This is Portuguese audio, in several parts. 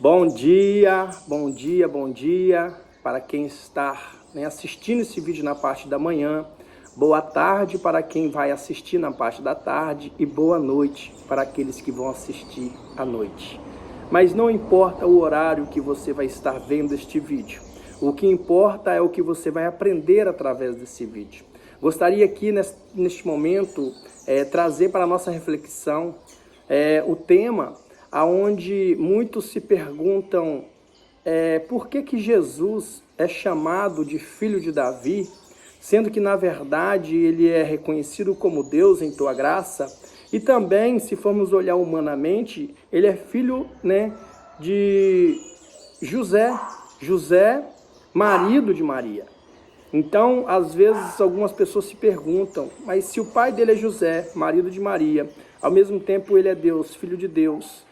Bom dia, bom dia, bom dia para quem está assistindo esse vídeo na parte da manhã. Boa tarde para quem vai assistir na parte da tarde e boa noite para aqueles que vão assistir à noite. Mas não importa o horário que você vai estar vendo este vídeo. O que importa é o que você vai aprender através desse vídeo. Gostaria aqui neste momento trazer para a nossa reflexão o tema aonde muitos se perguntam por que Jesus é chamado de filho de Davi, sendo que na verdade ele é reconhecido como Deus em tua graça, e também, se formos olhar humanamente, ele é filho de José, marido de Maria. Então, às vezes, algumas pessoas se perguntam, mas se o pai dele é José, marido de Maria, ao mesmo tempo ele é Deus, filho de Deus,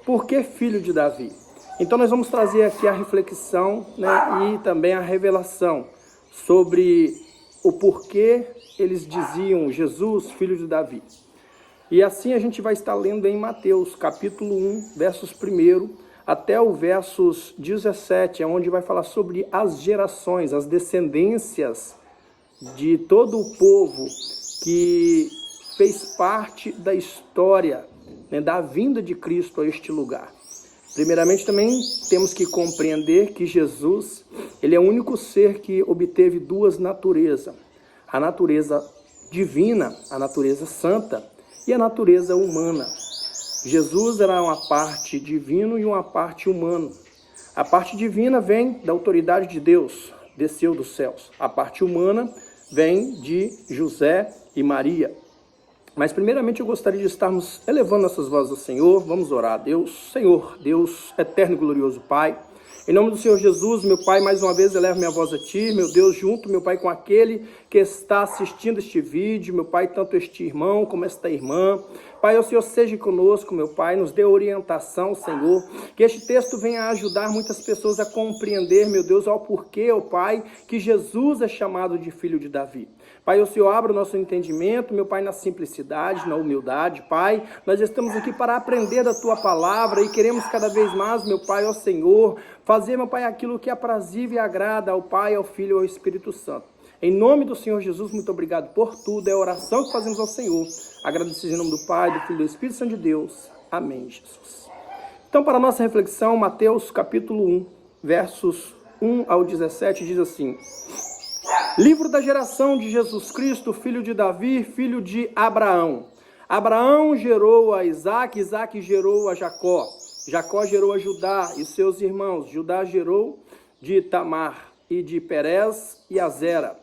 por que filho de Davi? Então nós vamos trazer aqui a reflexão e também a revelação sobre o porquê eles diziam Jesus, filho de Davi. E assim a gente vai estar lendo em Mateus, capítulo 1, versos 1 até o versos 17, onde vai falar sobre as gerações, as descendências de todo o povo que fez parte da história da vinda de Cristo a este lugar. Primeiramente, também temos que compreender que Jesus, ele é o único ser que obteve duas naturezas. A natureza divina, a natureza santa e a natureza humana. Jesus era uma parte divina e uma parte humana. A parte divina vem da autoridade de Deus, desceu dos céus. A parte humana vem de José e Maria. Mas primeiramente eu gostaria de estarmos elevando nossas vozes ao Senhor. Vamos orar a Deus. Senhor, Deus eterno e glorioso Pai, em nome do Senhor Jesus, meu Pai, mais uma vez elevo minha voz a Ti, meu Deus, junto, meu Pai, com aquele que está assistindo este vídeo, meu Pai, tanto este irmão como esta irmã. Pai, o Senhor seja conosco, meu Pai, nos dê orientação, Senhor, que este texto venha ajudar muitas pessoas a compreender, meu Deus, ao porquê, ó Pai, que Jesus é chamado de filho de Davi. Pai, o Senhor abra o nosso entendimento, meu Pai, na simplicidade, na humildade. Pai, nós estamos aqui para aprender da Tua palavra e queremos cada vez mais, meu Pai, ó Senhor, fazer, meu Pai, aquilo que é aprazível e agrada ao Pai, ao Filho e ao Espírito Santo. Em nome do Senhor Jesus, muito obrigado por tudo. É a oração que fazemos ao Senhor. Agradecidos em nome do Pai, do Filho e do Espírito Santo de Deus. Amém, Jesus. Então, para a nossa reflexão, Mateus capítulo 1, versos 1 ao 17, diz assim: Livro da geração de Jesus Cristo, filho de Davi, filho de Abraão. Abraão gerou a Isaque, Isaque gerou a Jacó. Jacó gerou a Judá e seus irmãos. Judá gerou de Tamar e de Perez e a Zera.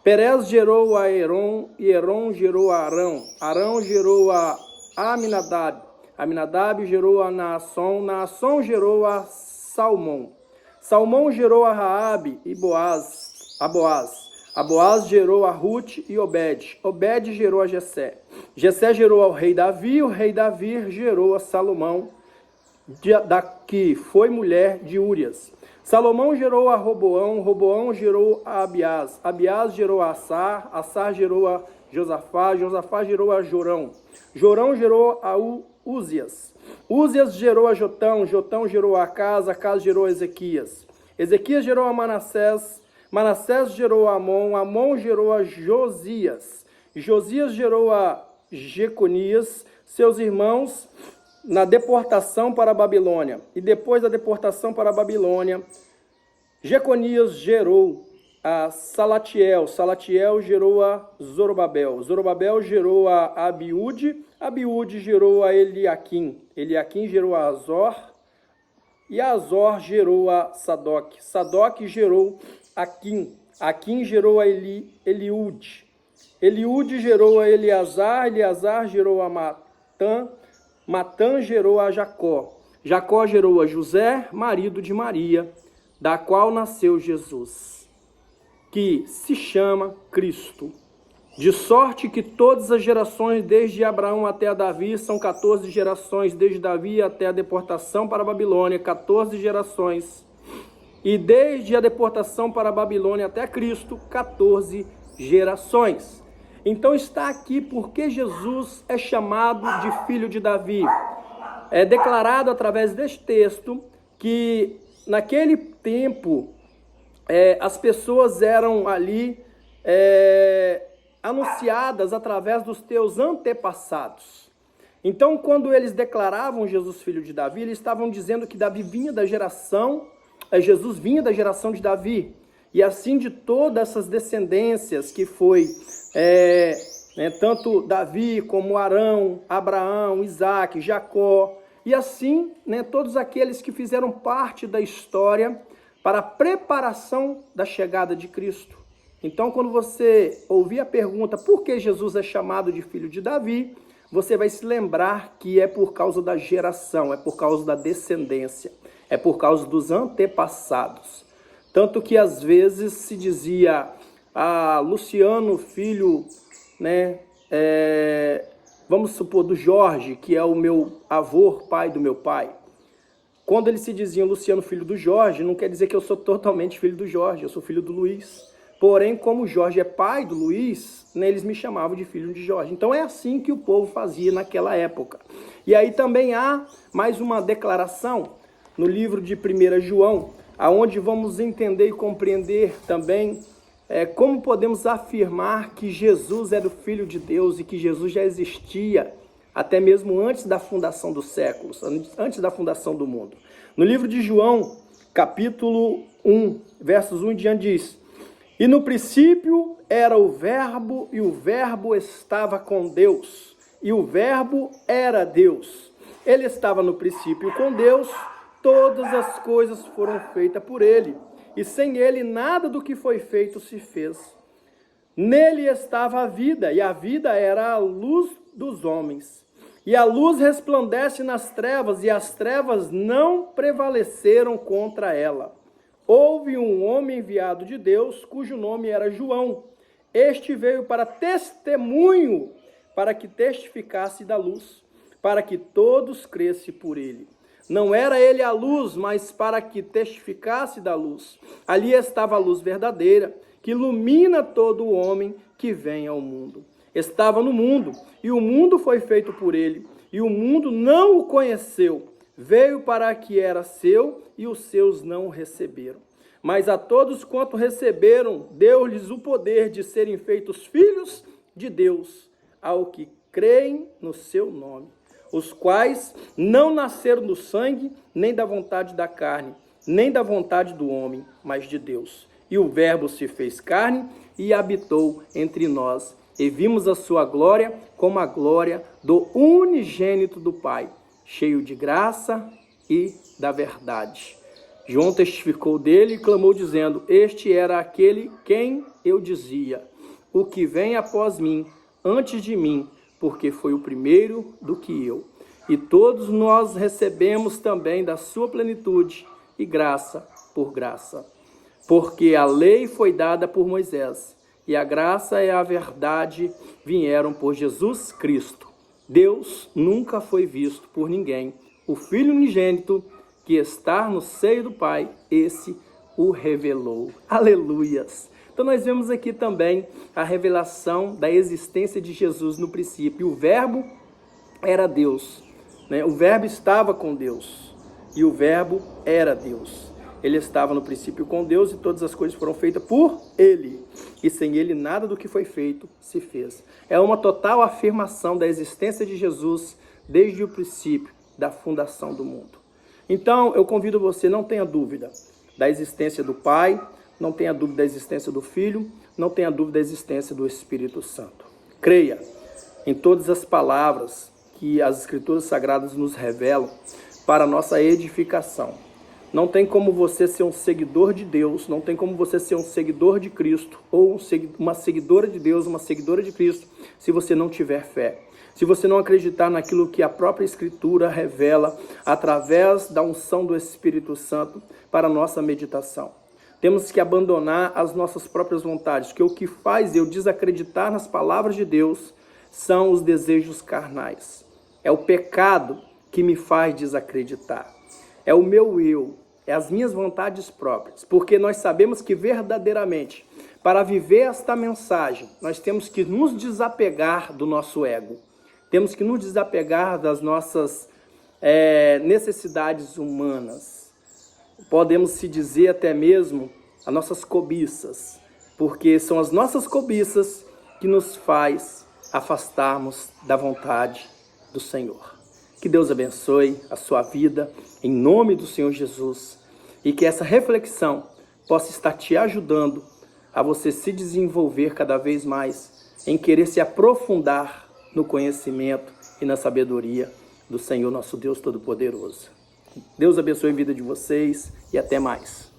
Perez gerou a Herom e Herom gerou a Arão. Arão gerou a Aminadab. Aminadab gerou a Naasson. Naasson gerou a Salmão. Salmão gerou a Raabe e a Boaz. A Boaz gerou a Ruth e Obed. Obed gerou a Jessé. Jessé gerou ao rei Davi. O rei Davi gerou a Salomão, que foi mulher de Urias. Salomão gerou a Roboão. Roboão gerou a Abiás. Abiás gerou a Assar. Assar gerou a Josafá. Josafá gerou a Jorão. Jorão gerou a Úzias. Úzias gerou a Jotão. Jotão gerou a Acás. Acás gerou a Ezequias. Ezequias gerou a Manassés. Manassés gerou a Amon. Amon gerou a Josias. Josias gerou a Jeconias, seus irmãos, na deportação para a Babilônia. E depois da deportação para a Babilônia, Jeconias gerou a Salatiel. Salatiel gerou a Zorobabel. Zorobabel gerou a Abiúde. Abiúde gerou a Eliaquim. Eliaquim gerou a Azor. E a Azor gerou a Sadoc. Sadoc gerou Aquim. Aquim gerou a Eliúde. Eliúde gerou a Eleazar. Eleazar gerou a Matã. Matã gerou a Jacó. Jacó gerou a José, marido de Maria, da qual nasceu Jesus, que se chama Cristo. De sorte que todas as gerações, desde Abraão até a Davi, são 14 gerações, desde Davi até a deportação para a Babilônia, 14 gerações. E desde a deportação para a Babilônia até Cristo, 14 gerações. Então está aqui porque Jesus é chamado de filho de Davi. É declarado através deste texto que naquele tempo as pessoas eram ali anunciadas através dos teus antepassados. Então, quando eles declaravam Jesus filho de Davi, eles estavam dizendo que Davi vinha da geração, Jesus vinha da geração de Davi. E assim de todas essas descendências que foi tanto Davi como Arão, Abraão, Isaac, Jacó, e assim todos aqueles que fizeram parte da história para a preparação da chegada de Cristo. Então, quando você ouvir a pergunta por que Jesus é chamado de filho de Davi, você vai se lembrar que é por causa da geração, é por causa da descendência, é por causa dos antepassados. Tanto que às vezes se dizia, Luciano, filho, vamos supor, do Jorge, que é o meu avô, pai do meu pai. Quando eles se diziam Luciano, filho do Jorge, não quer dizer que eu sou totalmente filho do Jorge, eu sou filho do Luiz. Porém, como o Jorge é pai do Luiz, eles me chamavam de filho de Jorge. Então é assim que o povo fazia naquela época. E aí também há mais uma declaração no livro de 1 João, aonde vamos entender e compreender também como podemos afirmar que Jesus era o Filho de Deus e que Jesus já existia até mesmo antes da fundação dos séculos, antes da fundação do mundo. No livro de João, capítulo 1, versos 1 em diante diz: E no princípio era o Verbo, e o Verbo estava com Deus, e o Verbo era Deus. Ele estava no princípio com Deus, todas as coisas foram feitas por ele, e sem ele nada do que foi feito se fez. Nele estava a vida, e a vida era a luz dos homens. E a luz resplandece nas trevas, e as trevas não prevaleceram contra ela. Houve um homem enviado de Deus, cujo nome era João. Este veio para testemunho, para que testificasse da luz, para que todos crescem por ele. Não era ele a luz, mas para que testificasse da luz. Ali estava a luz verdadeira, que ilumina todo homem que vem ao mundo. Estava no mundo, e o mundo foi feito por ele, e o mundo não o conheceu. Veio para que era seu, e os seus não o receberam. Mas a todos quanto receberam, deu-lhes o poder de serem feitos filhos de Deus, ao que creem no seu nome, os quais não nasceram do sangue, nem da vontade da carne, nem da vontade do homem, mas de Deus. E o Verbo se fez carne e habitou entre nós, e vimos a sua glória como a glória do unigênito do Pai, cheio de graça e da verdade. João testificou dele e clamou dizendo: Este era aquele quem eu dizia, o que vem após mim, antes de mim, porque foi o primeiro do que eu. E todos nós recebemos também da sua plenitude, e graça por graça. Porque a lei foi dada por Moisés, e a graça e a verdade vieram por Jesus Cristo. Deus nunca foi visto por ninguém. O Filho unigênito, que está no seio do Pai, esse o revelou. Aleluias! Então nós vemos aqui também a revelação da existência de Jesus no princípio. O Verbo era Deus, O Verbo estava com Deus, e o Verbo era Deus. Ele estava no princípio com Deus, e todas as coisas foram feitas por Ele. E sem Ele nada do que foi feito se fez. É uma total afirmação da existência de Jesus desde o princípio da fundação do mundo. Então, eu convido você, não tenha dúvida da existência do Pai, não tenha dúvida da existência do Filho, não tenha dúvida da existência do Espírito Santo. Creia em todas as palavras que as Escrituras Sagradas nos revelam para a nossa edificação. Não tem como você ser um seguidor de Deus, não tem como você ser um seguidor de Cristo, ou uma seguidora de Deus, uma seguidora de Cristo, se você não tiver fé. Se você não acreditar naquilo que a própria Escritura revela através da unção do Espírito Santo para a nossa meditação. Temos que abandonar as nossas próprias vontades, porque o que faz eu desacreditar nas palavras de Deus são os desejos carnais. É o pecado que me faz desacreditar. É o meu eu, é as minhas vontades próprias, porque nós sabemos que verdadeiramente, para viver esta mensagem, nós temos que nos desapegar do nosso ego. Temos que nos desapegar das nossas necessidades humanas. podemos se dizer até mesmo as nossas cobiças, porque são as nossas cobiças que nos faz afastarmos da vontade do Senhor. Que Deus abençoe a sua vida, em nome do Senhor Jesus, e que essa reflexão possa estar te ajudando a você se desenvolver cada vez mais, em querer se aprofundar no conhecimento e na sabedoria do Senhor nosso Deus Todo-Poderoso. Deus abençoe a vida de vocês e até mais.